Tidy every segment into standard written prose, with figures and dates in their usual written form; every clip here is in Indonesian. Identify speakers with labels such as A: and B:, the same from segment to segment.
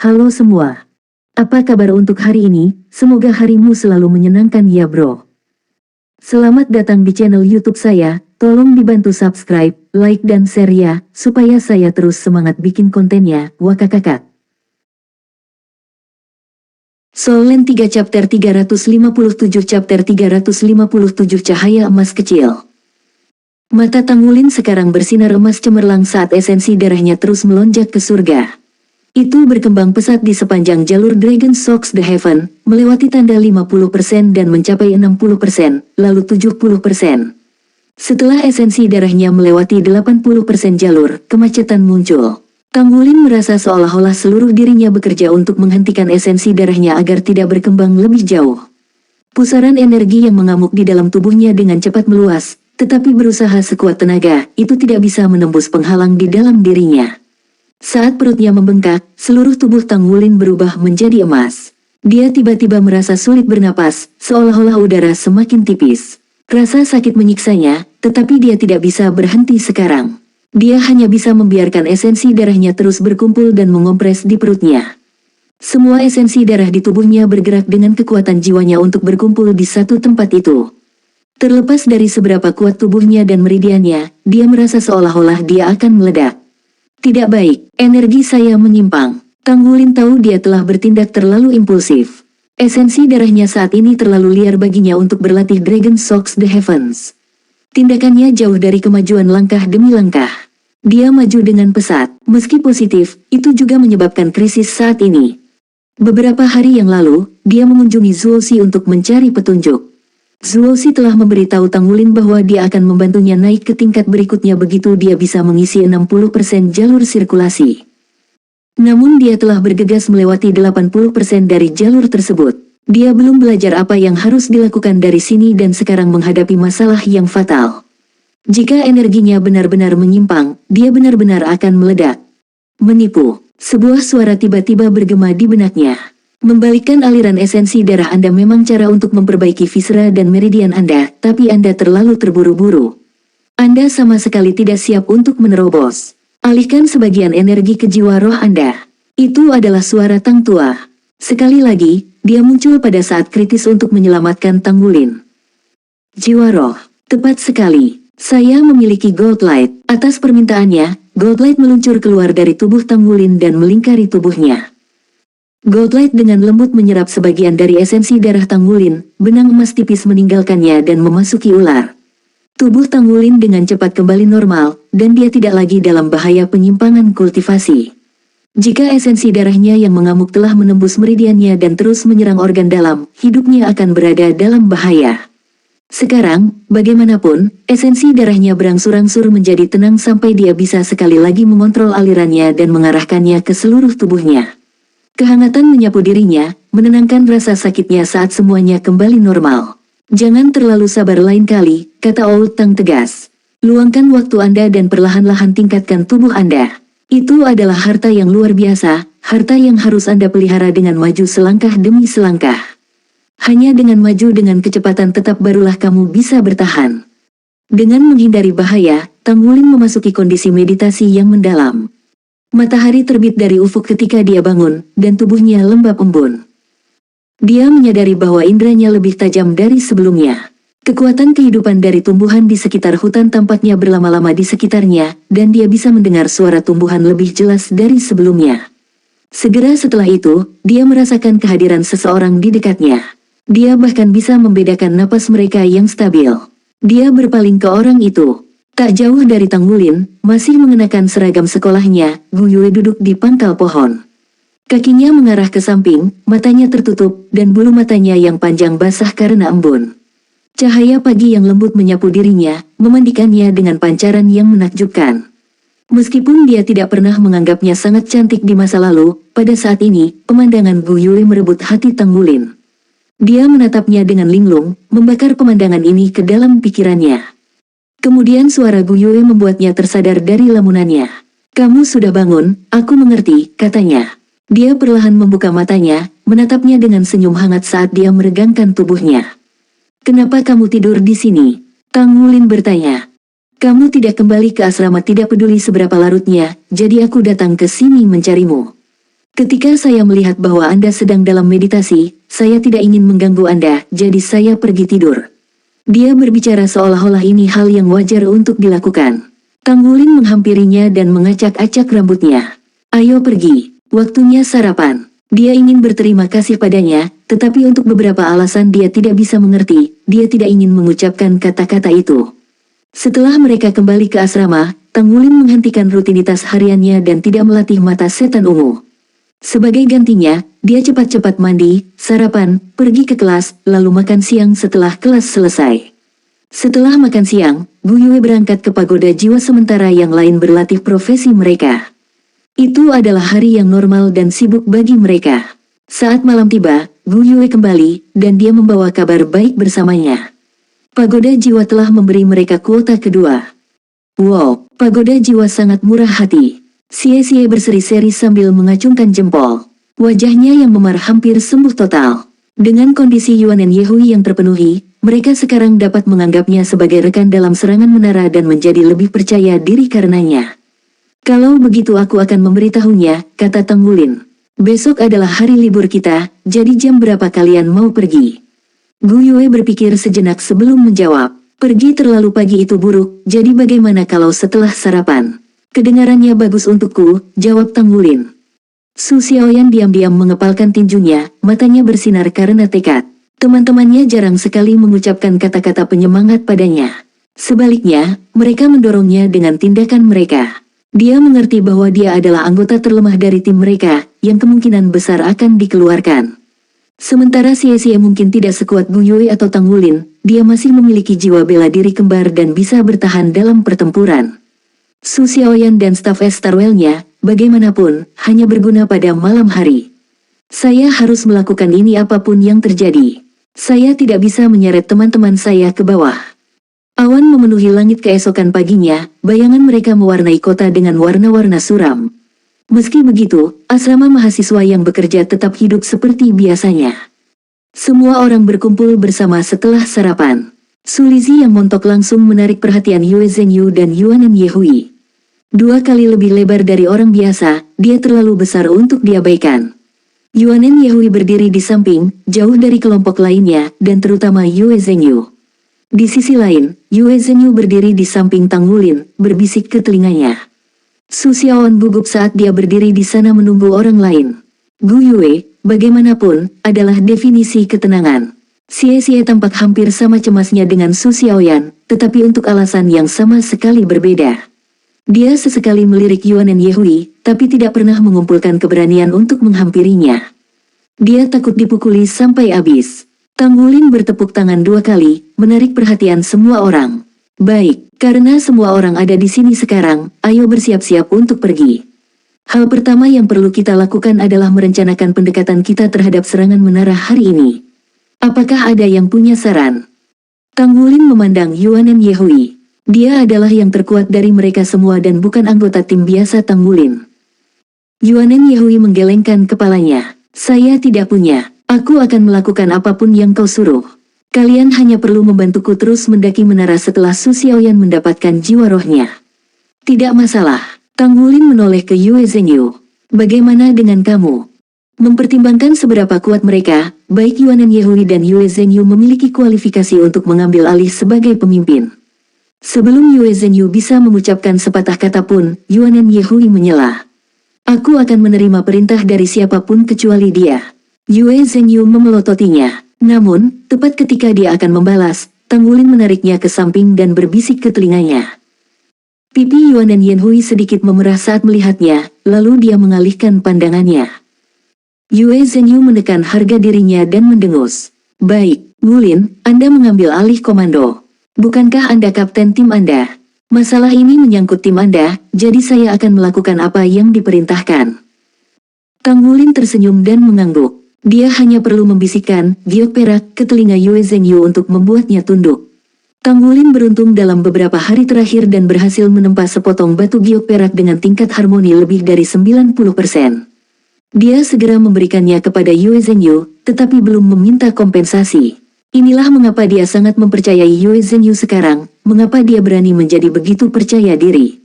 A: Halo semua. Apa kabar untuk hari ini? Semoga harimu selalu menyenangkan ya bro. Selamat datang di channel YouTube saya. Tolong dibantu subscribe, like dan share ya, supaya saya terus semangat bikin kontennya. Wakakakak. Solen 3 chapter 357 chapter 357 Cahaya emas kecil. Mata Tanggulin sekarang bersinar emas cemerlang saat esensi darahnya terus melonjak ke surga. Itu berkembang pesat di sepanjang jalur Dragon Shocks the Heaven, melewati tanda 50% dan mencapai 60%, lalu 70%. Setelah esensi darahnya melewati 80% jalur, kemacetan muncul. Tanggulin merasa seolah-olah seluruh dirinya bekerja untuk menghentikan esensi darahnya agar tidak berkembang lebih jauh. Pusaran energi yang mengamuk di dalam tubuhnya dengan cepat meluas, tetapi berusaha sekuat tenaga, itu tidak bisa menembus penghalang di dalam dirinya. Saat perutnya membengkak, seluruh tubuh Tanggulin berubah menjadi emas. Dia tiba-tiba merasa sulit bernapas, seolah-olah udara semakin tipis. Rasa sakit menyiksanya, tetapi dia tidak bisa berhenti sekarang. Dia hanya bisa membiarkan esensi darahnya terus berkumpul dan mengompres di perutnya. Semua esensi darah di tubuhnya bergerak dengan kekuatan jiwanya untuk berkumpul di satu tempat itu. Terlepas dari seberapa kuat tubuhnya dan meridiannya, dia merasa seolah-olah dia akan meledak. Tidak baik, energi saya menyimpang. Tanggulin tahu dia telah bertindak terlalu impulsif. Esensi darahnya saat ini terlalu liar baginya untuk berlatih Dragon Shocks the Heavens. Tindakannya jauh dari kemajuan langkah demi langkah. Dia maju dengan pesat, meski positif, itu juga menyebabkan krisis saat ini. Beberapa hari yang lalu, dia mengunjungi Zuoxi untuk mencari petunjuk. Zuoxi telah memberitahu Tanggulin bahwa dia akan membantunya naik ke tingkat berikutnya begitu dia bisa mengisi 60% jalur sirkulasi. Namun dia telah bergegas melewati 80% dari jalur tersebut. Dia belum belajar apa yang harus dilakukan dari sini dan sekarang menghadapi masalah yang fatal. Jika energinya benar-benar menyimpang, dia benar-benar akan meledak. Menipu. Sebuah suara tiba-tiba bergema di benaknya. Membalikkan aliran esensi darah Anda memang cara untuk memperbaiki viscera dan meridian Anda, tapi Anda terlalu terburu-buru. Anda sama sekali tidak siap untuk menerobos. Alihkan sebagian energi ke jiwa roh Anda. Itu adalah suara Tang Tua. Sekali lagi, dia muncul pada saat kritis untuk menyelamatkan Tanggulin. Jiwa roh. Tepat sekali. Saya memiliki Gold Light. Atas permintaannya, Gold Light meluncur keluar dari tubuh Tanggulin dan melingkari tubuhnya. Gold Light dengan lembut menyerap sebagian dari esensi darah Tanggulin, benang emas tipis meninggalkannya dan memasuki ular. Tubuh Tanggulin dengan cepat kembali normal, dan dia tidak lagi dalam bahaya penyimpangan kultivasi. Jika esensi darahnya yang mengamuk telah menembus meridiannya dan terus menyerang organ dalam, hidupnya akan berada dalam bahaya. Sekarang, bagaimanapun, esensi darahnya berangsur-angsur menjadi tenang sampai dia bisa sekali lagi mengontrol alirannya dan mengarahkannya ke seluruh tubuhnya. Kehangatan menyapu dirinya, menenangkan rasa sakitnya saat semuanya kembali normal. Jangan terlalu sabar lain kali, kata Old Tang tegas. Luangkan waktu Anda dan perlahan-lahan tingkatkan tubuh Anda. Itu adalah harta yang luar biasa, harta yang harus Anda pelihara dengan maju selangkah demi selangkah. Hanya dengan maju dengan kecepatan tetap barulah kamu bisa bertahan. Dengan menghindari bahaya, Tanggulin memasuki kondisi meditasi yang mendalam. Matahari terbit dari ufuk ketika dia bangun, dan tubuhnya lembab embun. Dia menyadari bahwa indranya lebih tajam dari sebelumnya. Kekuatan kehidupan dari tumbuhan di sekitar hutan tampaknya berlama-lama di sekitarnya, dan dia bisa mendengar suara tumbuhan lebih jelas dari sebelumnya. Segera setelah itu, dia merasakan kehadiran seseorang di dekatnya. Dia bahkan bisa membedakan napas mereka yang stabil. Dia berpaling ke orang itu. Tak jauh dari Tanggulin, masih mengenakan seragam sekolahnya, Gu Yue duduk di pangkal pohon. Kakinya mengarah ke samping, matanya tertutup, dan bulu matanya yang panjang basah karena embun. Cahaya pagi yang lembut menyapu dirinya, memandikannya dengan pancaran yang menakjubkan. Meskipun dia tidak pernah menganggapnya sangat cantik di masa lalu, pada saat ini, pemandangan Gu Yue merebut hati Tanggulin. Dia menatapnya dengan linglung, membakar pemandangan ini ke dalam pikirannya. Kemudian suara Gu Yue membuatnya tersadar dari lamunannya. Kamu sudah bangun, aku mengerti, katanya. Dia perlahan membuka matanya, menatapnya dengan senyum hangat saat dia meregangkan tubuhnya. Kenapa kamu tidur di sini? Tanggulin bertanya. Kamu tidak kembali ke asrama tidak peduli seberapa larutnya, jadi aku datang ke sini mencarimu. Ketika saya melihat bahwa Anda sedang dalam meditasi, saya tidak ingin mengganggu Anda, jadi saya pergi tidur. Dia berbicara seolah-olah ini hal yang wajar untuk dilakukan. Tanggulin menghampirinya dan mengacak-acak rambutnya. Ayo pergi, waktunya sarapan. Dia ingin berterima kasih padanya, tetapi untuk beberapa alasan dia tidak bisa mengerti, dia tidak ingin mengucapkan kata-kata itu. Setelah mereka kembali ke asrama, Tanggulin menghentikan rutinitas hariannya dan tidak melatih mata setan ungu. Sebagai gantinya, dia cepat-cepat mandi, sarapan, pergi ke kelas, lalu makan siang setelah kelas selesai. Setelah makan siang, Gu Yue berangkat ke pagoda jiwa sementara yang lain berlatih profesi mereka. Itu adalah hari yang normal dan sibuk bagi mereka. Saat malam tiba, Gu Yue kembali, dan dia membawa kabar baik bersamanya. Pagoda jiwa telah memberi mereka kuota kedua. Wow, pagoda jiwa sangat murah hati. Xie berseri-seri sambil mengacungkan jempol. Wajahnya yang memar hampir sembuh total. Dengan kondisi Yuanen Yehui yang terpenuhi, mereka sekarang dapat menganggapnya sebagai rekan dalam serangan menara dan menjadi lebih percaya diri karenanya. Kalau begitu aku akan memberitahunya, kata Tanggulin. Besok adalah hari libur kita, jadi jam berapa kalian mau pergi? Gu Yue berpikir sejenak sebelum menjawab. Pergi terlalu pagi itu buruk, jadi bagaimana kalau setelah sarapan? Kedengarannya bagus untukku, jawab Tanggulin. Su Xiaoyan diam-diam mengepalkan tinjunya, matanya bersinar karena tekad. Teman-temannya jarang sekali mengucapkan kata-kata penyemangat padanya. Sebaliknya, mereka mendorongnya dengan tindakan mereka. Dia mengerti bahwa dia adalah anggota terlemah dari tim mereka, yang kemungkinan besar akan dikeluarkan. Sementara Xie mungkin tidak sekuat Gu Yue atau Tanggulin, dia masih memiliki jiwa bela diri kembar dan bisa bertahan dalam pertempuran. Su Xiaoyan dan staf Starwell-nya, bagaimanapun, hanya berguna pada malam hari. Saya harus melakukan ini apapun yang terjadi. Saya tidak bisa menyeret teman-teman saya ke bawah. Awan memenuhi langit keesokan paginya, bayangan mereka mewarnai kota dengan warna-warna suram. Meski begitu, asrama mahasiswa yang bekerja tetap hidup seperti biasanya. Semua orang berkumpul bersama setelah sarapan. Su Lizhi yang montok langsung menarik perhatian Yue Zhenyu dan Yuanen Yehui. 2 kali lebih lebar dari orang biasa, dia terlalu besar untuk diabaikan. Yuanen Yehui berdiri di samping, jauh dari kelompok lainnya, dan terutama Yue Zhenyu. Di sisi lain, Yue Zhenyu berdiri di samping Tanggulin, berbisik ke telinganya. Su Xiaoyan gugup saat dia berdiri di sana menunggu orang lain. Gu Yue, bagaimanapun, adalah definisi ketenangan. Xie tampak hampir sama cemasnya dengan Su Xiaoyan, tetapi untuk alasan yang sama sekali berbeda. Dia sesekali melirik Yuanen Yehui, tapi tidak pernah mengumpulkan keberanian untuk menghampirinya. Dia takut dipukuli sampai habis. Tanggulin bertepuk tangan 2 kali, menarik perhatian semua orang. Baik, karena semua orang ada di sini sekarang, ayo bersiap-siap untuk pergi. Hal pertama yang perlu kita lakukan adalah merencanakan pendekatan kita terhadap serangan menara hari ini. Apakah ada yang punya saran? Tanggulin memandang Yuanen Yehui. Dia adalah yang terkuat dari mereka semua dan bukan anggota tim biasa Tanggulin. Yuanen Yehui menggelengkan kepalanya. Saya tidak punya. Aku akan melakukan apapun yang kau suruh. Kalian hanya perlu membantuku terus mendaki menara setelah Su Xiaoyan mendapatkan jiwa rohnya. Tidak masalah. Tanggulin menoleh ke Yue Zhenyu. Bagaimana dengan kamu? Mempertimbangkan seberapa kuat mereka, baik Yuanen Yehui dan Yue Zhenyu memiliki kualifikasi untuk mengambil alih sebagai pemimpin. Sebelum Yue Zhenyu bisa mengucapkan sepatah kata pun, Yuanen Yehui menyela. Aku akan menerima perintah dari siapapun kecuali dia. Yue Zhenyu memelototinya. Namun, tepat ketika dia akan membalas, Tanggulin menariknya ke samping dan berbisik ke telinganya. Pipi Yuanen Yehui sedikit memerah saat melihatnya, lalu dia mengalihkan pandangannya. Yue Zhenyu menekan harga dirinya dan mendengus. Baik, Gulin, Anda mengambil alih komando. Bukankah Anda kapten tim Anda? Masalah ini menyangkut tim Anda, jadi saya akan melakukan apa yang diperintahkan. Tanggulin tersenyum dan mengangguk. Dia hanya perlu membisikkan giok perak ke telinga Yue Zhenyu untuk membuatnya tunduk. Tanggulin beruntung dalam beberapa hari terakhir dan berhasil menempa sepotong batu giok perak dengan tingkat harmoni lebih dari 90%. Dia segera memberikannya kepada Yue Zhenyu, tetapi belum meminta kompensasi. Inilah mengapa dia sangat mempercayai Yue Zhenyu sekarang, mengapa dia berani menjadi begitu percaya diri.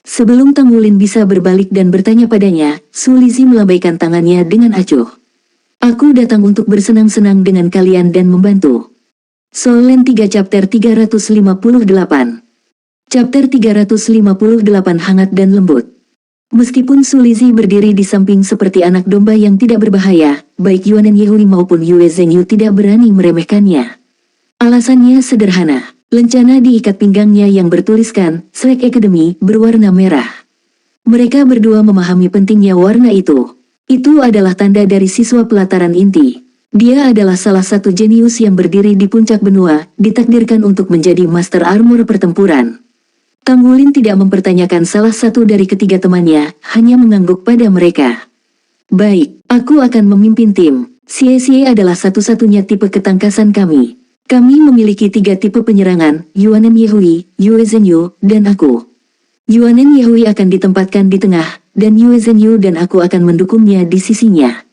A: Sebelum Tang Wulin bisa berbalik dan bertanya padanya, Su Lizzie melambaikan tangannya dengan acuh. Aku datang untuk bersenang-senang dengan kalian dan membantu. Soul Land 3 Chapter 358. Chapter 358 Hangat dan Lembut. Meskipun Su Lizzie berdiri di samping seperti anak domba yang tidak berbahaya, baik Yuan Yehui maupun Yue Zhengyu tidak berani meremehkannya. Alasannya sederhana, lencana di ikat pinggangnya yang bertuliskan Slack Academy berwarna merah. Mereka berdua memahami pentingnya warna itu. Itu adalah tanda dari siswa pelataran inti. Dia adalah salah satu jenius yang berdiri di puncak benua, ditakdirkan untuk menjadi Master Armor pertempuran. Tang Wulin tidak mempertanyakan salah satu dari ketiga temannya, hanya mengangguk pada mereka. Baik, aku akan memimpin tim. Xie adalah satu-satunya tipe ketangkasan kami. Kami memiliki 3 tipe penyerangan, Yuan Yehui, Yue Zhengyu, dan aku. Yuan Yehui akan ditempatkan di tengah, dan Yue Zhengyu dan aku akan mendukungnya di sisinya.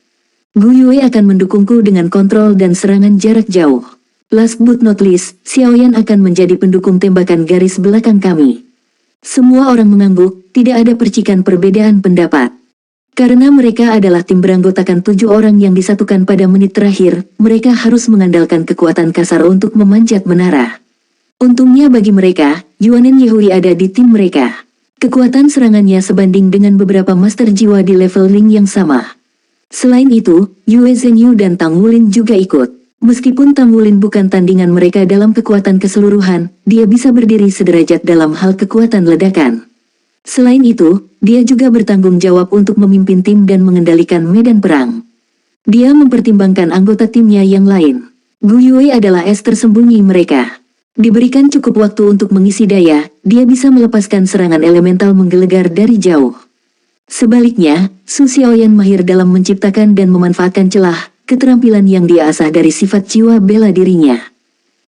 A: Gu Yue akan mendukungku dengan kontrol dan serangan jarak jauh. Last but not least, Xiaoyan akan menjadi pendukung tembakan garis belakang kami. Semua orang mengangguk, tidak ada percikan perbedaan pendapat. Karena mereka adalah tim beranggotakan 7 orang yang disatukan pada menit terakhir, mereka harus mengandalkan kekuatan kasar untuk memanjat menara. Untungnya bagi mereka, Yuan Yehui ada di tim mereka. Kekuatan serangannya sebanding dengan beberapa master jiwa di level ring yang sama. Selain itu, Yue Zhengyu dan Tang Wulin juga ikut. Meskipun Tang Wulin bukan tandingan mereka dalam kekuatan keseluruhan, dia bisa berdiri sederajat dalam hal kekuatan ledakan. Selain itu, dia juga bertanggung jawab untuk memimpin tim dan mengendalikan medan perang. Dia mempertimbangkan anggota timnya yang lain. Gu Yue adalah es tersembunyi mereka. Diberikan cukup waktu untuk mengisi daya, dia bisa melepaskan serangan elemental menggelegar dari jauh. Sebaliknya, Su Xiaoyan mahir dalam menciptakan dan memanfaatkan celah, keterampilan yang dia asah dari sifat jiwa bela dirinya.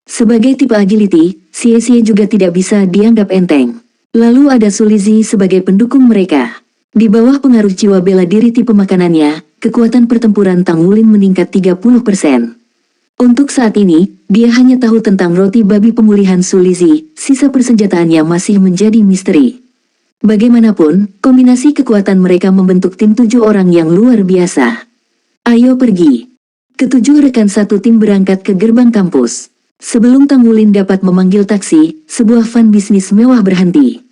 A: Sebagai tipe agility, Xie juga tidak bisa dianggap enteng. Lalu ada Su Lizzie sebagai pendukung mereka. Di bawah pengaruh jiwa bela diri tipe makanannya, kekuatan pertempuran Tang Wulin meningkat 30%. Untuk saat ini, dia hanya tahu tentang roti babi pemulihan Su Lizzie, sisa persenjataannya masih menjadi misteri. Bagaimanapun, kombinasi kekuatan mereka membentuk tim 7 orang yang luar biasa. Ayo pergi. Ketujuh rekan satu tim berangkat ke gerbang kampus. Sebelum Tang Wulin dapat memanggil taksi, sebuah van bisnis mewah berhenti.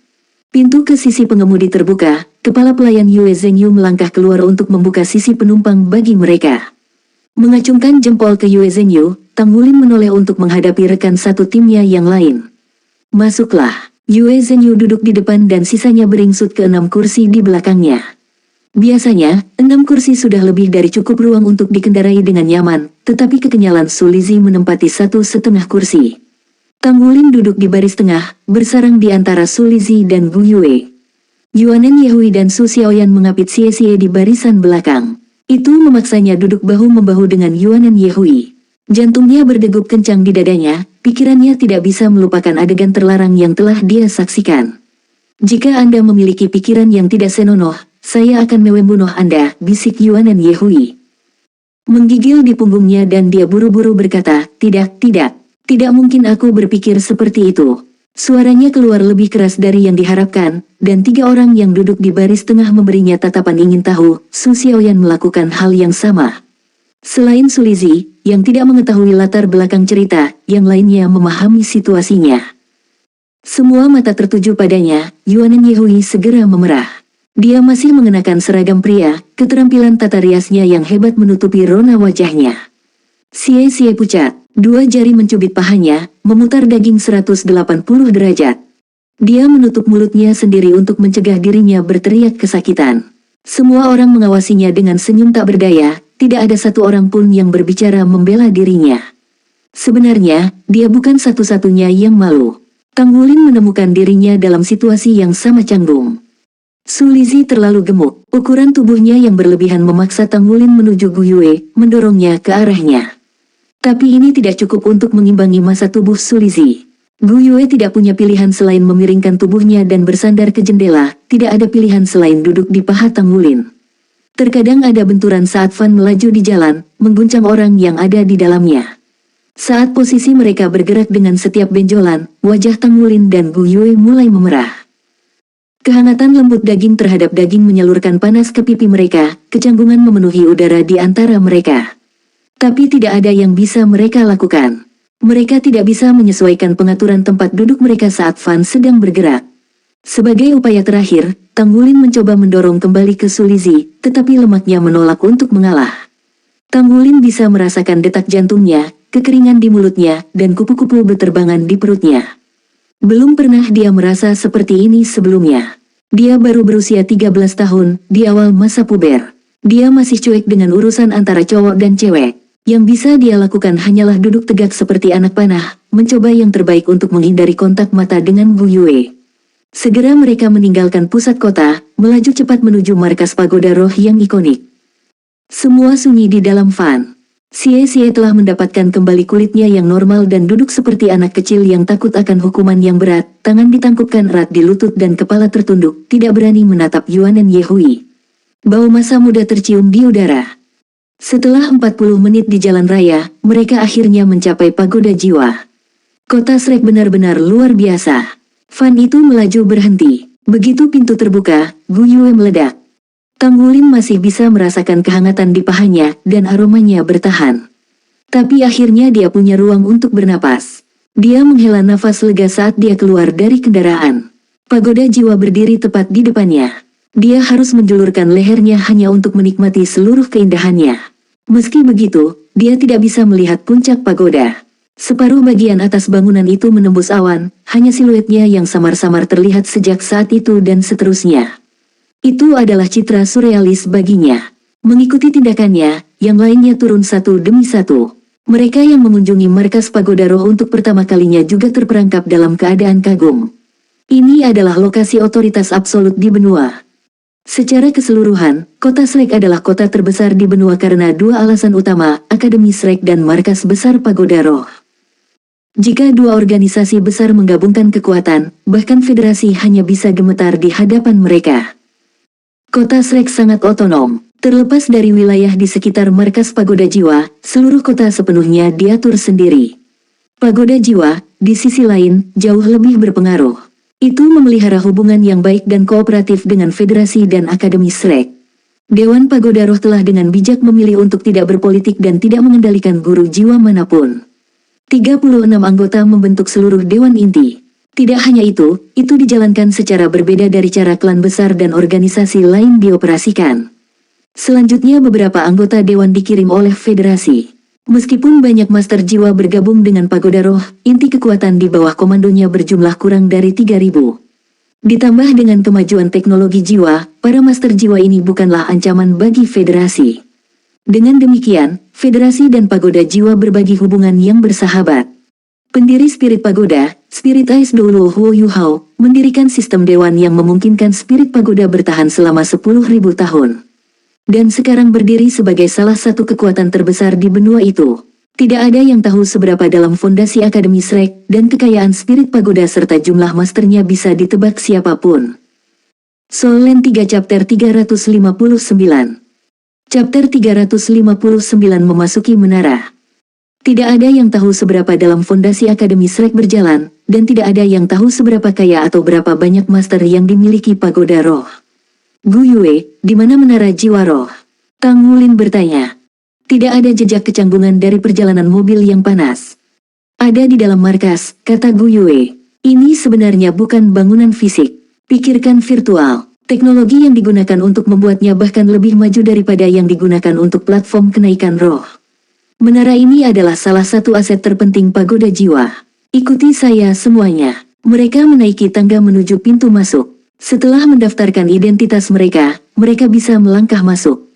A: Pintu ke sisi pengemudi terbuka, kepala pelayan Yue Zhengyu melangkah keluar untuk membuka sisi penumpang bagi mereka. Mengacungkan jempol ke Yue Zhengyu, Tang Wulin menoleh untuk menghadapi rekan satu timnya yang lain. Masuklah. Yue Zhengyu duduk di depan dan sisanya beringsut ke 6 kursi di belakangnya. Biasanya, 6 kursi sudah lebih dari cukup ruang untuk dikendarai dengan nyaman, tetapi kekenyalan Su Lizzie menempati 1,5 kursi. Tang Wulin duduk di baris tengah, bersarang di antara Su Lizzie dan Gu Yue. Yuan Yehui dan Su Xiaoyan mengapit Xie di barisan belakang. Itu memaksanya duduk bahu-membahu dengan Yuan Yehui. Jantungnya berdegup kencang di dadanya, pikirannya tidak bisa melupakan adegan terlarang yang telah dia saksikan. Jika Anda memiliki pikiran yang tidak senonoh, saya akan membunuh Anda, bisik Yuan Yehui. Menggigil di punggungnya dan dia buru-buru berkata, tidak mungkin aku berpikir seperti itu. Suaranya keluar lebih keras dari yang diharapkan, dan 3 orang yang duduk di baris tengah memberinya tatapan ingin tahu, Su Xiaoyan melakukan hal yang sama. Selain Su Lizzie, yang tidak mengetahui latar belakang cerita, yang lainnya memahami situasinya. Semua mata tertuju padanya, Yuan Yehui segera memerah. Dia masih mengenakan seragam pria, keterampilan tata riasnya yang hebat menutupi rona wajahnya. Xie pucat, 2 jari mencubit pahanya, memutar daging 180 derajat. Dia menutup mulutnya sendiri untuk mencegah dirinya berteriak kesakitan. Semua orang mengawasinya dengan senyum tak berdaya, tidak ada satu orang pun yang berbicara membela dirinya. Sebenarnya, dia bukan satu-satunya yang malu. Tang Wulin menemukan dirinya dalam situasi yang sama canggung. Su Lizzie terlalu gemuk, ukuran tubuhnya yang berlebihan memaksa Tang Wulin menuju Gu Yue, mendorongnya ke arahnya. Tapi ini tidak cukup untuk mengimbangi massa tubuh Su Lizzie. Gu Yue tidak punya pilihan selain memiringkan tubuhnya dan bersandar ke jendela, tidak ada pilihan selain duduk di paha Tang Wulin. Terkadang ada benturan saat van melaju di jalan, mengguncang orang yang ada di dalamnya. Saat posisi mereka bergerak dengan setiap benjolan, wajah Tang Wulin dan Gu Yue mulai memerah. Kehangatan lembut daging terhadap daging menyalurkan panas ke pipi mereka, kecanggungan memenuhi udara di antara mereka. Tapi tidak ada yang bisa mereka lakukan. Mereka tidak bisa menyesuaikan pengaturan tempat duduk mereka saat Van sedang bergerak. Sebagai upaya terakhir, Tanggulin mencoba mendorong kembali ke Sulizi, tetapi lemaknya menolak untuk mengalah. Tanggulin bisa merasakan detak jantungnya, kekeringan di mulutnya, dan kupu-kupu berterbangan di perutnya. Belum pernah dia merasa seperti ini sebelumnya. Dia baru berusia 13 tahun, di awal masa puber. Dia masih cuek dengan urusan antara cowok dan cewek. Yang bisa dia lakukan hanyalah duduk tegak seperti anak panah, mencoba yang terbaik untuk menghindari kontak mata dengan Gu Yue. Segera mereka meninggalkan pusat kota, melaju cepat menuju markas pagoda roh yang ikonik. Semua sunyi di dalam Van. Xie telah mendapatkan kembali kulitnya yang normal dan duduk seperti anak kecil yang takut akan hukuman yang berat, tangan ditangkupkan erat di lutut dan kepala tertunduk, tidak berani menatap Yuan dan Yehui. Bau masa muda tercium di udara. Setelah 40 menit di jalan raya, mereka akhirnya mencapai pagoda jiwa. Kota Shrek benar-benar luar biasa. Van itu melaju berhenti. Begitu pintu terbuka, Gu Yue meledak. Tanggulin masih bisa merasakan kehangatan di pahanya, dan aromanya bertahan. Tapi akhirnya dia punya ruang untuk bernapas. Dia menghela nafas lega saat dia keluar dari kendaraan. Pagoda jiwa berdiri tepat di depannya. Dia harus menjulurkan lehernya hanya untuk menikmati seluruh keindahannya. Meski begitu, dia tidak bisa melihat puncak pagoda. Separuh bagian atas bangunan itu menembus awan, hanya siluetnya yang samar-samar terlihat sejak saat itu dan seterusnya. Itu adalah citra surrealis baginya. Mengikuti tindakannya, yang lainnya turun satu demi satu. Mereka yang mengunjungi markas pagoda roh untuk pertama kalinya juga terperangkap dalam keadaan kagum. Ini adalah lokasi otoritas absolut di benua. Secara keseluruhan, kota Shrek adalah kota terbesar di benua karena dua alasan utama, Akademi Shrek dan markas besar pagoda roh. Jika dua organisasi besar menggabungkan kekuatan, bahkan federasi hanya bisa gemetar di hadapan mereka. Kota Shrek sangat otonom. Terlepas dari wilayah di sekitar markas pagoda jiwa, seluruh kota sepenuhnya diatur sendiri. Pagoda jiwa, di sisi lain, jauh lebih berpengaruh. Itu memelihara hubungan yang baik dan kooperatif dengan federasi dan akademi Shrek. Dewan Pagoda Roh telah dengan bijak memilih untuk tidak berpolitik dan tidak mengendalikan guru jiwa manapun. 36 anggota membentuk seluruh dewan inti. Tidak hanya itu dijalankan secara berbeda dari cara klan besar dan organisasi lain dioperasikan. Selanjutnya beberapa anggota dewan dikirim oleh federasi. Meskipun banyak master jiwa bergabung dengan pagoda roh, inti kekuatan di bawah komandonya berjumlah kurang dari 3.000. Ditambah dengan kemajuan teknologi jiwa, para master jiwa ini bukanlah ancaman bagi federasi. Dengan demikian, federasi dan pagoda jiwa berbagi hubungan yang bersahabat. Pendiri Spirit Pagoda, Spirit Ice Doulo Huo Yuhao, mendirikan sistem dewan yang memungkinkan Spirit Pagoda bertahan selama 10.000 tahun. Dan sekarang berdiri sebagai salah satu kekuatan terbesar di benua itu. Tidak ada yang tahu seberapa dalam fondasi Akademi Shrek dan kekayaan Spirit Pagoda serta jumlah masternya bisa ditebak siapapun. Soul Land 3 Chapter 359. Chapter 359 memasuki menara. Tidak ada yang tahu seberapa dalam fondasi Akademi Shrek berjalan, dan tidak ada yang tahu seberapa kaya atau berapa banyak master yang dimiliki pagoda roh. Gu Yue, di mana menara jiwa roh? Tanggulin bertanya. Tidak ada jejak kecanggungan dari perjalanan mobil yang panas. Ada di dalam markas, kata Gu Yue. Ini sebenarnya bukan bangunan fisik. Pikirkan virtual. Teknologi yang digunakan untuk membuatnya bahkan lebih maju daripada yang digunakan untuk platform kenaikan roh. Menara ini adalah salah satu aset terpenting pagoda jiwa. Ikuti saya semuanya. Mereka menaiki tangga menuju pintu masuk. Setelah mendaftarkan identitas mereka, mereka bisa melangkah masuk.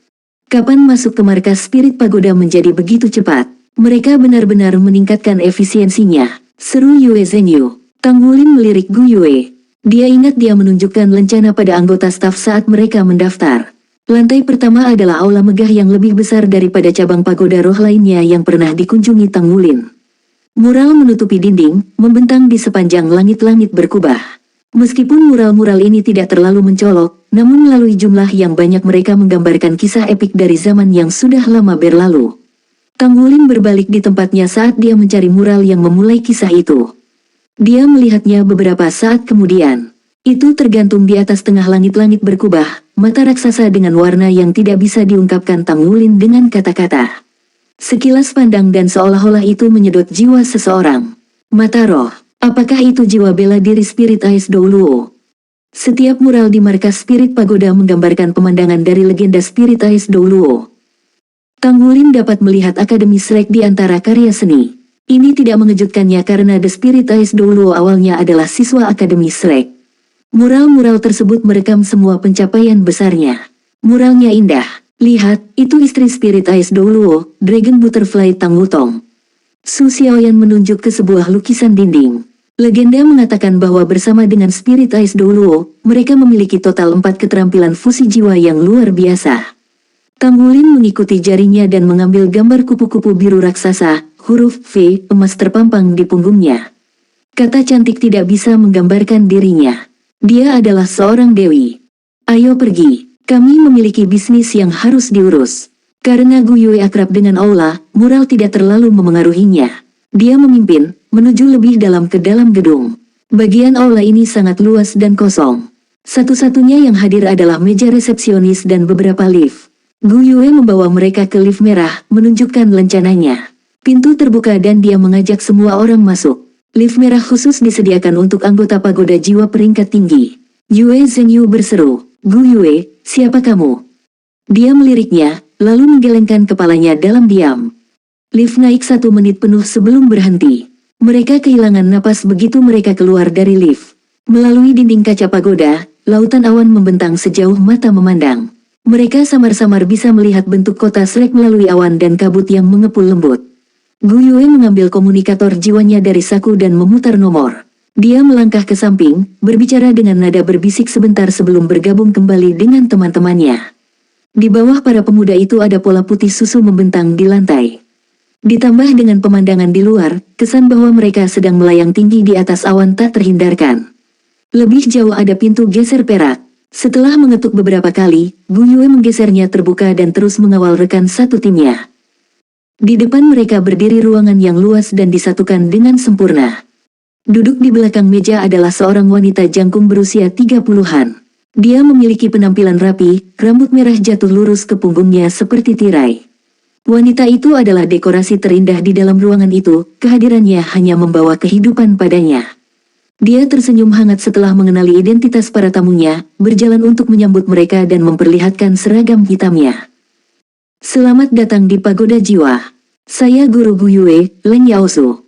A: Kapan masuk ke markas Spirit Pagoda menjadi begitu cepat? Mereka benar-benar meningkatkan efisiensinya. Seru Yue Zhenyu. Tanggulin melirik Gu Yue. Dia ingat dia menunjukkan lencana pada anggota staf saat mereka mendaftar. Lantai pertama adalah aula megah yang lebih besar daripada cabang pagoda roh lainnya yang pernah dikunjungi Tanggulin. Mural menutupi dinding, membentang di sepanjang langit-langit berkubah. Meskipun mural-mural ini tidak terlalu mencolok, namun melalui jumlah yang banyak mereka menggambarkan kisah epik dari zaman yang sudah lama berlalu. Tanggulin berbalik di tempatnya saat dia mencari mural yang memulai kisah itu. Dia melihatnya beberapa saat kemudian. Itu tergantung di atas tengah langit-langit berkubah, mata raksasa dengan warna yang tidak bisa diungkapkan Tang Wulin dengan kata-kata. Sekilas pandang dan seolah-olah itu menyedot jiwa seseorang. Mata roh, apakah itu jiwa bela diri Spirit Ice Douluo? Setiap mural di markas Spirit Pagoda menggambarkan pemandangan dari legenda Spirit Ice Douluo. Tang Wulin dapat melihat Akademi Shrek di antara karya seni. Ini tidak mengejutkannya karena The Spirit Ice Douluo awalnya adalah siswa Akademi Shrek. Mural-mural tersebut merekam semua pencapaian besarnya. Muralnya indah. Lihat, itu istri Spirit Ice Douluo, Dragon Butterfly Tang Wutong. Su Xiaoyan menunjuk ke sebuah lukisan dinding. Legenda mengatakan bahwa bersama dengan Spirit Ice Douluo, mereka memiliki total 4 keterampilan fusi jiwa yang luar biasa. Tang Wulin mengikuti jarinya dan mengambil gambar kupu-kupu biru raksasa, huruf V, emas terpampang di punggungnya. Kata cantik tidak bisa menggambarkan dirinya. Dia adalah seorang dewi. Ayo pergi, kami memiliki bisnis yang harus diurus. Karena Gu Yue akrab dengan Aula, mural tidak terlalu memengaruhinya. Dia memimpin, menuju lebih dalam ke dalam gedung. Bagian Aula ini sangat luas dan kosong. Satu-satunya yang hadir adalah meja resepsionis dan beberapa lift. Gu Yue membawa mereka ke lift merah, menunjukkan lencananya. Pintu terbuka dan dia mengajak semua orang masuk. Lift merah khusus disediakan untuk anggota pagoda jiwa peringkat tinggi. Yue Zhengyu berseru, "Gu Yue, siapa kamu?" Dia meliriknya, lalu menggelengkan kepalanya dalam diam. Lift naik 1 menit penuh sebelum berhenti. Mereka kehilangan napas begitu mereka keluar dari lift. Melalui dinding kaca pagoda, lautan awan membentang sejauh mata memandang. Mereka samar-samar bisa melihat bentuk kota Shrek melalui awan dan kabut yang mengepul lembut. Gu Yue mengambil komunikator jiwanya dari saku dan memutar nomor. Dia melangkah ke samping, berbicara dengan nada berbisik sebentar sebelum bergabung kembali dengan teman-temannya. Di bawah para pemuda itu ada pola putih susu membentang di lantai. Ditambah dengan pemandangan di luar, kesan bahwa mereka sedang melayang tinggi di atas awan tak terhindarkan. Lebih jauh ada pintu geser perak. Setelah mengetuk beberapa kali, Gu Yue menggesernya terbuka dan terus mengawal rekan satu timnya. Di depan mereka berdiri ruangan yang luas dan disatukan dengan sempurna. Duduk di belakang meja adalah seorang wanita jangkung berusia 30-an. Dia memiliki penampilan rapi, rambut merah jatuh lurus ke punggungnya seperti tirai. Wanita itu adalah dekorasi terindah di dalam ruangan itu, kehadirannya hanya membawa kehidupan padanya. Dia tersenyum hangat setelah mengenali identitas para tamunya, berjalan untuk menyambut mereka dan memperlihatkan seragam hitamnya. Selamat datang di Pagoda Jiwa. Saya Guru Gu Yue, Leng Yaosu.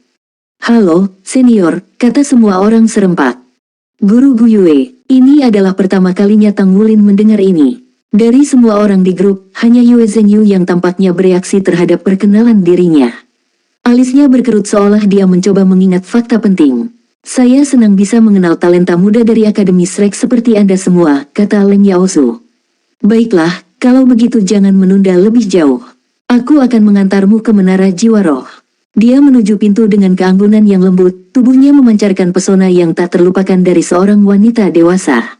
A: Halo, senior, kata semua orang serempak. Guru Gu Yue, ini adalah pertama kalinya Tang Wulin mendengar ini. Dari semua orang di grup, hanya Yue Zhengyu yang tampaknya bereaksi terhadap perkenalan dirinya. Alisnya berkerut seolah dia mencoba mengingat fakta penting. Saya senang bisa mengenal talenta muda dari Akademi Shrek seperti Anda semua, kata Leng Yaosu. Baiklah, kalau begitu jangan menunda lebih jauh. Aku akan mengantarmu ke Menara Jiwa Roh. Dia menuju pintu dengan keanggunan yang lembut, tubuhnya memancarkan pesona yang tak terlupakan dari seorang wanita dewasa.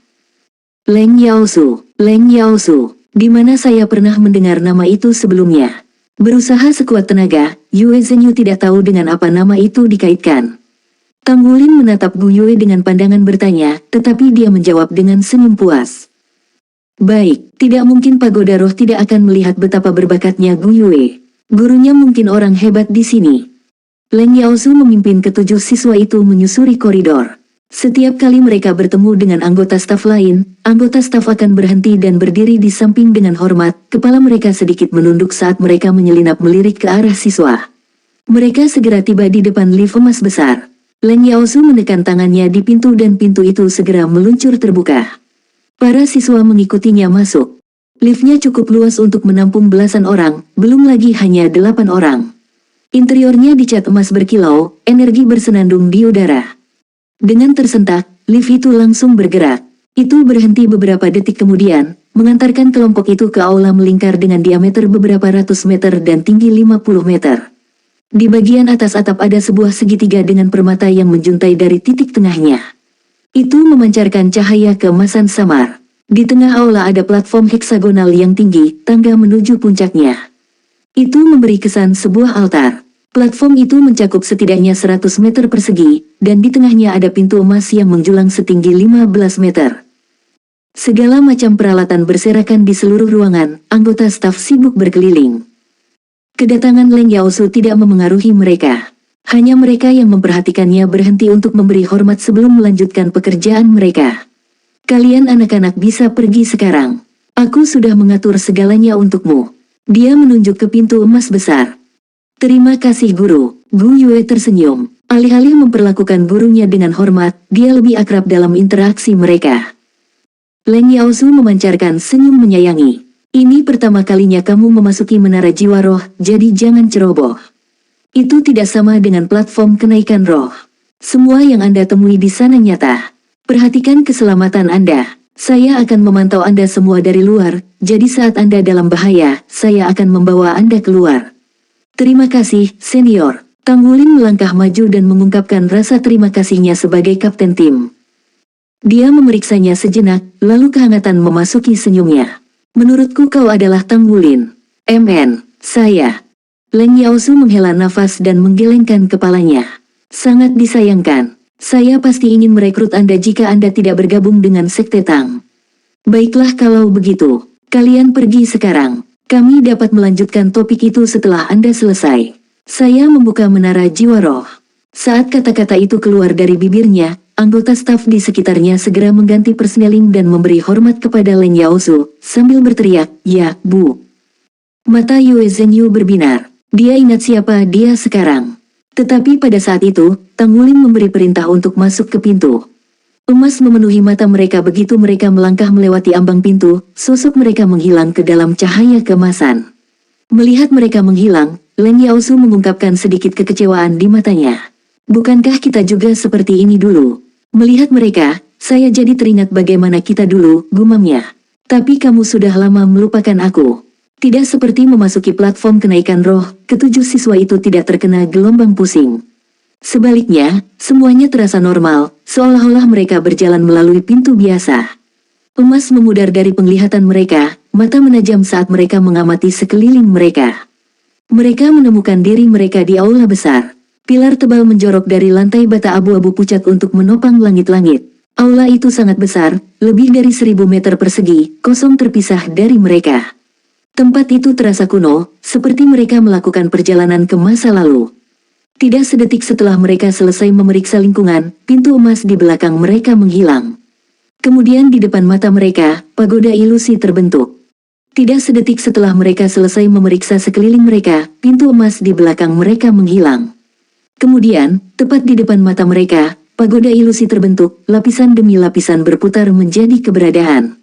A: Leng Yaosu, di mana saya pernah mendengar nama itu sebelumnya? Berusaha sekuat tenaga, Yue Zhengyu tidak tahu dengan apa nama itu dikaitkan. Tang Wulin menatap Gu Yue dengan pandangan bertanya, tetapi dia menjawab dengan senyum puas. Baik, tidak mungkin Pagoda Roh tidak akan melihat betapa berbakatnya Gu Yue. Gurunya mungkin orang hebat di sini. Leng Yaosu memimpin ketujuh siswa itu menyusuri koridor. Setiap kali mereka bertemu dengan anggota staf lain, anggota staf akan berhenti dan berdiri di samping dengan hormat, kepala mereka sedikit menunduk saat mereka menyelinap melirik ke arah siswa. Mereka segera tiba di depan lift emas besar. Leng Yaosu menekan tangannya di pintu dan pintu itu segera meluncur terbuka. Para siswa mengikutinya masuk. Liftnya cukup luas untuk menampung belasan orang, belum lagi hanya 8 orang. Interiornya dicat emas berkilau, energi bersenandung di udara. Dengan tersentak, lift itu langsung bergerak. Itu berhenti beberapa detik kemudian, mengantarkan kelompok itu ke aula melingkar dengan diameter beberapa ratus meter dan tinggi 50 meter. Di bagian atas atap ada sebuah segitiga dengan permata yang menjuntai dari titik tengahnya. Itu memancarkan cahaya keemasan samar. Di tengah aula ada platform heksagonal yang tinggi, tangga menuju puncaknya. Itu memberi kesan sebuah altar. Platform itu mencakup setidaknya 100 meter persegi, dan di tengahnya ada pintu emas yang menjulang setinggi 15 meter. Segala macam peralatan berserakan di seluruh ruangan, anggota staf sibuk berkeliling. Kedatangan Leng Yaosu tidak memengaruhi mereka. Hanya mereka yang memperhatikannya berhenti untuk memberi hormat sebelum melanjutkan pekerjaan mereka. Kalian anak-anak bisa pergi sekarang. Aku sudah mengatur segalanya untukmu. Dia menunjuk ke pintu emas besar. Terima kasih guru. Gu Yue tersenyum. Alih-alih memperlakukan gurunya dengan hormat, dia lebih akrab dalam interaksi mereka. Leng Yaosu memancarkan senyum menyayangi. Ini pertama kalinya kamu memasuki menara jiwa roh, jadi jangan ceroboh. Itu tidak sama dengan platform kenaikan roh. Semua yang Anda temui di sana nyata. Perhatikan keselamatan Anda. Saya akan memantau Anda semua dari luar, jadi saat Anda dalam bahaya, saya akan membawa Anda keluar. Terima kasih, senior. Tang Wulin melangkah maju dan mengungkapkan rasa terima kasihnya sebagai kapten tim. Dia memeriksanya sejenak, lalu kehangatan memasuki senyumnya. Menurutku kau adalah Tang Wulin. Saya. Leng Yaosu menghela nafas dan menggelengkan kepalanya. Sangat disayangkan. Saya pasti ingin merekrut Anda jika Anda tidak bergabung dengan Sekte Tang. Baiklah kalau begitu. Kalian pergi sekarang. Kami dapat melanjutkan topik itu setelah Anda selesai. Saya membuka menara jiwa roh. Saat kata-kata itu keluar dari bibirnya, anggota staf di sekitarnya segera mengganti persneling dan memberi hormat kepada Leng Yaosu, sambil berteriak, "Ya, Bu." Mata Yue Zhenyu berbinar. Dia ingat siapa dia sekarang. Tetapi pada saat itu, Tang Wulin memberi perintah untuk masuk ke pintu. Emas memenuhi mata mereka begitu mereka melangkah melewati ambang pintu, sosok mereka menghilang ke dalam cahaya keemasan. Melihat mereka menghilang, Leng Yaosu mengungkapkan sedikit kekecewaan di matanya. Bukankah kita juga seperti ini dulu? Melihat mereka, saya jadi teringat bagaimana kita dulu, gumamnya. Tapi kamu sudah lama melupakan aku. Tidak seperti memasuki platform kenaikan roh, ketujuh siswa itu tidak terkena gelombang pusing. Sebaliknya, semuanya terasa normal, seolah-olah mereka berjalan melalui pintu biasa. Emas memudar dari penglihatan mereka, mata menajam saat mereka mengamati sekeliling mereka. Mereka menemukan diri mereka di aula besar. Pilar tebal menjorok dari lantai bata abu-abu pucat untuk menopang langit-langit. Aula itu sangat besar, lebih dari 1000 meter persegi, kosong terpisah dari mereka. Tempat itu terasa kuno, seperti mereka melakukan perjalanan ke masa lalu. Tidak sedetik setelah mereka selesai memeriksa lingkungan, pintu emas di belakang mereka menghilang. Kemudian di depan mata mereka, pagoda ilusi terbentuk. Tidak sedetik setelah mereka selesai memeriksa sekeliling mereka, pintu emas di belakang mereka menghilang. Kemudian, tepat di depan mata mereka, pagoda ilusi terbentuk, lapisan demi lapisan berputar menjadi keberadaan.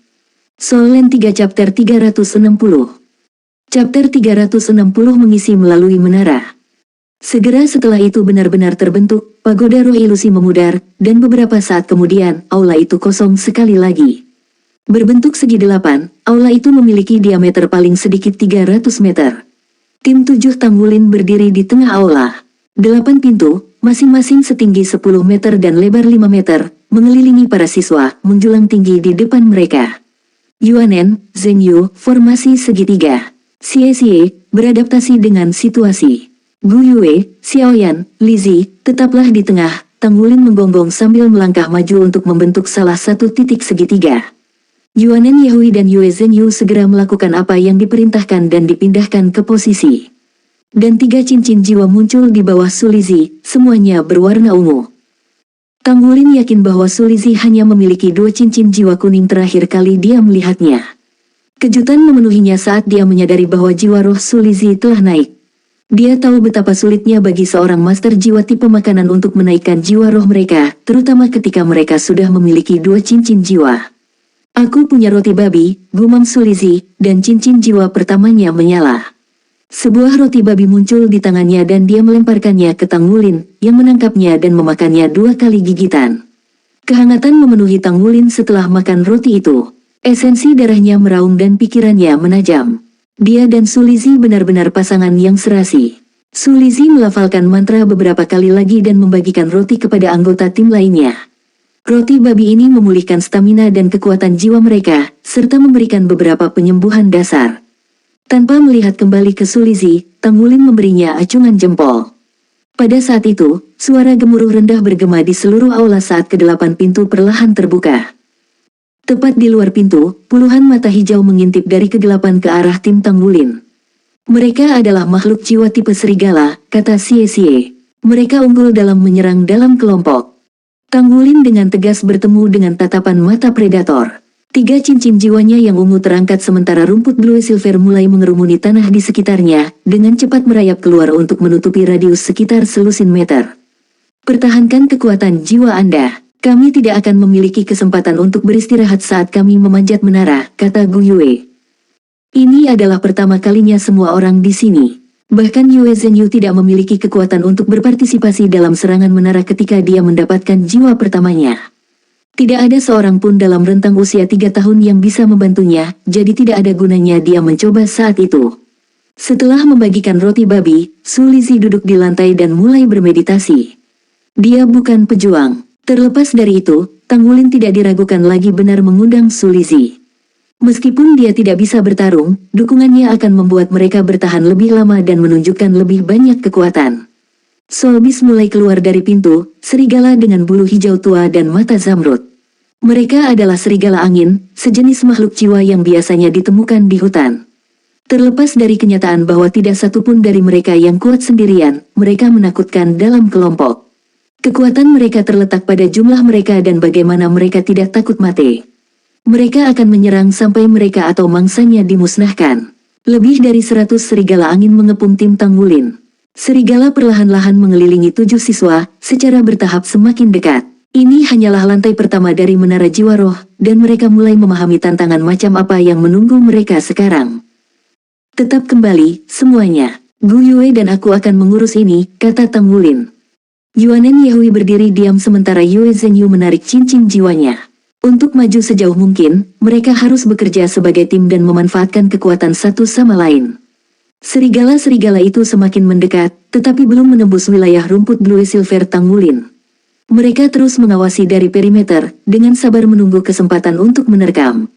A: Soul Land 3 Chapter 360. Chapter 360 mengisi melalui menara. Segera setelah itu benar-benar terbentuk, pagoda roh ilusi memudar, dan beberapa saat kemudian, aula itu kosong sekali lagi. Berbentuk segi 8, aula itu memiliki diameter paling sedikit 300 meter. Tim 7 Tang Wulin berdiri di tengah aula. 8 pintu, masing-masing setinggi 10 meter dan lebar 5 meter, mengelilingi para siswa, menjulang tinggi di depan mereka. Yuanen, Zhenyu, formasi segitiga. Xie, beradaptasi dengan situasi. Gu Yue, Xiaoyan, Lizzie, tetaplah di tengah. Tang Wulin menggonggong sambil melangkah maju untuk membentuk salah satu titik segitiga. Yuanen Yahui dan Yue Zhenyu segera melakukan apa yang diperintahkan dan dipindahkan ke posisi. Dan 3 cincin jiwa muncul di bawah Sulizi, semuanya berwarna ungu. Tang Wulin yakin bahwa Sulizi hanya memiliki 2 cincin jiwa kuning terakhir kali dia melihatnya. Kejutan memenuhinya saat dia menyadari bahwa jiwa roh Sulizi telah naik. Dia tahu betapa sulitnya bagi seorang master jiwa tipe makanan untuk menaikkan jiwa roh mereka, terutama ketika mereka sudah memiliki 2 cincin jiwa. Aku punya roti babi, gumam Sulizi, dan cincin jiwa pertamanya menyala. Sebuah roti babi muncul di tangannya dan dia melemparkannya ke Tang Wulin, yang menangkapnya dan memakannya 2 kali gigitan. Kehangatan memenuhi Tang Wulin setelah makan roti itu. Esensi darahnya meraung dan pikirannya menajam. Dia dan Sulizi benar-benar pasangan yang serasi. Sulizi melafalkan mantra beberapa kali lagi dan membagikan roti kepada anggota tim lainnya. Roti babi ini memulihkan stamina dan kekuatan jiwa mereka, serta memberikan beberapa penyembuhan dasar. Tanpa melihat kembali ke Sulizi, Tang Wulin memberinya acungan jempol. Pada saat itu, suara gemuruh rendah bergema di seluruh aula saat kedelapan pintu perlahan terbuka. Tepat di luar pintu, puluhan mata hijau mengintip dari kegelapan ke arah tim Tang Wulin. Mereka adalah makhluk jiwa tipe serigala, kata Xie Xie. Mereka unggul dalam menyerang dalam kelompok. Tang Wulin dengan tegas bertemu dengan tatapan mata predator. 3 cincin jiwanya yang ungu terangkat sementara rumput blue silver mulai mengerumuni tanah di sekitarnya, dengan cepat merayap keluar untuk menutupi radius sekitar selusin meter. Pertahankan kekuatan jiwa Anda. Kami tidak akan memiliki kesempatan untuk beristirahat saat kami memanjat menara, kata Gu Yue. Ini adalah pertama kalinya semua orang di sini. Bahkan Yue Zhenyu tidak memiliki kekuatan untuk berpartisipasi dalam serangan menara ketika dia mendapatkan jiwa pertamanya. Tidak ada seorang pun dalam rentang usia 3 tahun yang bisa membantunya, jadi tidak ada gunanya dia mencoba saat itu. Setelah membagikan roti babi, Su Lizhi duduk di lantai dan mulai bermeditasi. Dia bukan pejuang. Terlepas dari itu, Tang Wulin tidak diragukan lagi benar mengundang Su Lizhi. Meskipun dia tidak bisa bertarung, dukungannya akan membuat mereka bertahan lebih lama dan menunjukkan lebih banyak kekuatan. Soulbeast mulai keluar dari pintu, serigala dengan bulu hijau tua dan mata zamrud. Mereka adalah serigala angin, sejenis makhluk jiwa yang biasanya ditemukan di hutan. Terlepas dari kenyataan bahwa tidak satupun dari mereka yang kuat sendirian, mereka menakutkan dalam kelompok. Kekuatan mereka terletak pada jumlah mereka dan bagaimana mereka tidak takut mati. Mereka akan menyerang sampai mereka atau mangsanya dimusnahkan. Lebih dari 100 serigala angin mengepung tim Tang Wulin. Serigala perlahan-lahan mengelilingi 7 siswa, secara bertahap semakin dekat. Ini hanyalah lantai pertama dari Menara Jiwa Roh, dan mereka mulai memahami tantangan macam apa yang menunggu mereka sekarang. Tetap kembali, semuanya. Gu Yue dan aku akan mengurus ini, kata Tang Wulin. Yuanen Yehui berdiri diam sementara Yue Zhenyu menarik cincin jiwanya. Untuk maju sejauh mungkin, mereka harus bekerja sebagai tim dan memanfaatkan kekuatan satu sama lain. Serigala-serigala itu semakin mendekat, tetapi belum menembus wilayah rumput blue silver Tang Wulin. Mereka terus mengawasi dari perimeter, dengan sabar menunggu kesempatan untuk menerkam.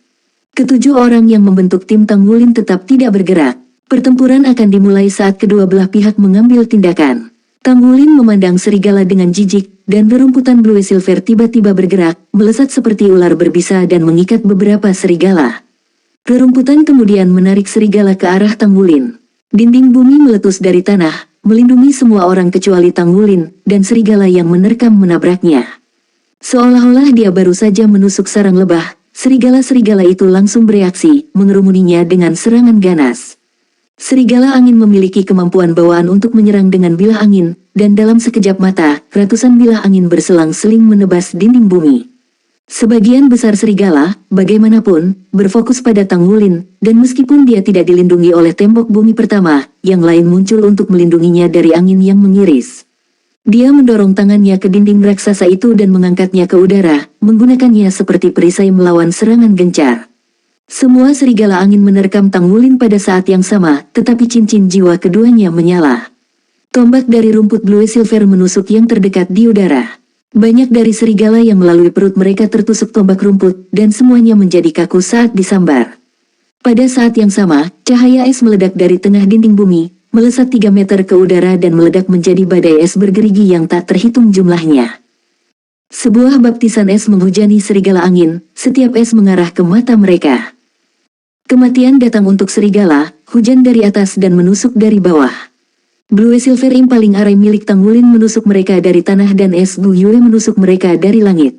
A: Ketujuh orang yang membentuk tim Tang Wulin tetap tidak bergerak. Pertempuran akan dimulai saat kedua belah pihak mengambil tindakan. Tang Wulin memandang serigala dengan jijik, dan rerumputan blue silver tiba-tiba bergerak, melesat seperti ular berbisa dan mengikat beberapa serigala. Rerumputan kemudian menarik serigala ke arah Tang Wulin. Dinding bumi meletus dari tanah, melindungi semua orang kecuali Tang Wulin, dan serigala yang menerkam menabraknya. Seolah-olah dia baru saja menusuk sarang lebah, serigala-serigala itu langsung bereaksi, mengerumuninya dengan serangan ganas. Serigala angin memiliki kemampuan bawaan untuk menyerang dengan bilah angin, dan dalam sekejap mata, ratusan bilah angin berselang-seling menebas dinding bumi. Sebagian besar serigala, bagaimanapun, berfokus pada Tang Wulin, dan meskipun dia tidak dilindungi oleh tembok bumi pertama, yang lain muncul untuk melindunginya dari angin yang mengiris. Dia mendorong tangannya ke dinding raksasa itu dan mengangkatnya ke udara, menggunakannya seperti perisai melawan serangan gencar. Semua serigala angin menerkam Tang Wulin pada saat yang sama, tetapi cincin jiwa keduanya menyala. Tombak dari rumput blue silver menusuk yang terdekat di udara. Banyak dari serigala yang melalui perut mereka tertusuk tombak rumput, dan semuanya menjadi kaku saat disambar. Pada saat yang sama, cahaya es meledak dari tengah dinding bumi, melesat 3 meter ke udara dan meledak menjadi badai es bergerigi yang tak terhitung jumlahnya. Sebuah baptisan es menghujani serigala angin, setiap es mengarah ke mata mereka. Kematian datang untuk serigala, hujan dari atas dan menusuk dari bawah. Blue Silver Impaling Array milik Tang Wulin menusuk mereka dari tanah dan es Gu Yue menusuk mereka dari langit.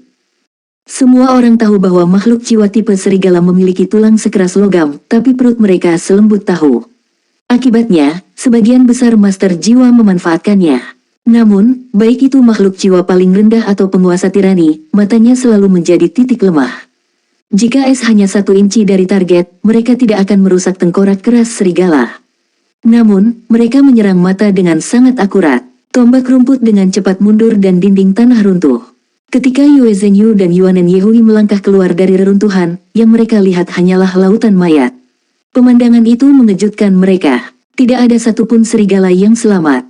A: Semua orang tahu bahwa makhluk jiwa tipe serigala memiliki tulang sekeras logam, tapi perut mereka selembut tahu. Akibatnya, sebagian besar master jiwa memanfaatkannya. Namun, baik itu makhluk jiwa paling rendah atau penguasa tirani, matanya selalu menjadi titik lemah. Jika es hanya 1 inci dari target, mereka tidak akan merusak tengkorak keras serigala. Namun, mereka menyerang mata dengan sangat akurat. Tombak rumput dengan cepat mundur dan dinding tanah runtuh. Ketika Yue Zhenyu dan Yuanen Yehui melangkah keluar dari reruntuhan, yang mereka lihat hanyalah lautan mayat. Pemandangan itu mengejutkan mereka. Tidak ada satupun serigala yang selamat.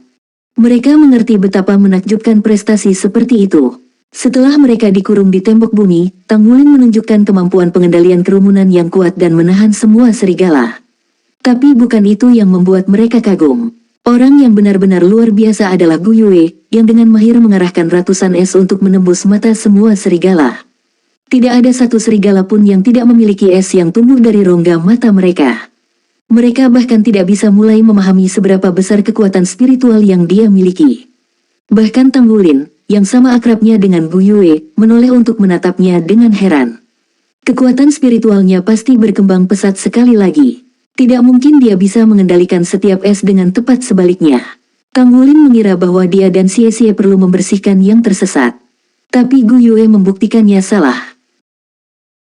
A: Mereka mengerti betapa menakjubkan prestasi seperti itu. Setelah mereka dikurung di tembok bumi, Tang Wulin menunjukkan kemampuan pengendalian kerumunan yang kuat dan menahan semua serigala. Tapi bukan itu yang membuat mereka kagum. Orang yang benar-benar luar biasa adalah Gu Yue, yang dengan mahir mengarahkan ratusan es untuk menembus mata semua serigala. Tidak ada satu serigala pun yang tidak memiliki es yang tumbuh dari rongga mata mereka. Mereka bahkan tidak bisa mulai memahami seberapa besar kekuatan spiritual yang dia miliki. Bahkan Tang Wulin, yang sama akrabnya dengan Gu Yue, menoleh untuk menatapnya dengan heran. Kekuatan spiritualnya pasti berkembang pesat sekali lagi. Tidak mungkin dia bisa mengendalikan setiap es dengan tepat sebaliknya. Tang Wulin mengira bahwa dia dan Xie Xie perlu membersihkan yang tersesat. Tapi Gu Yue membuktikannya salah.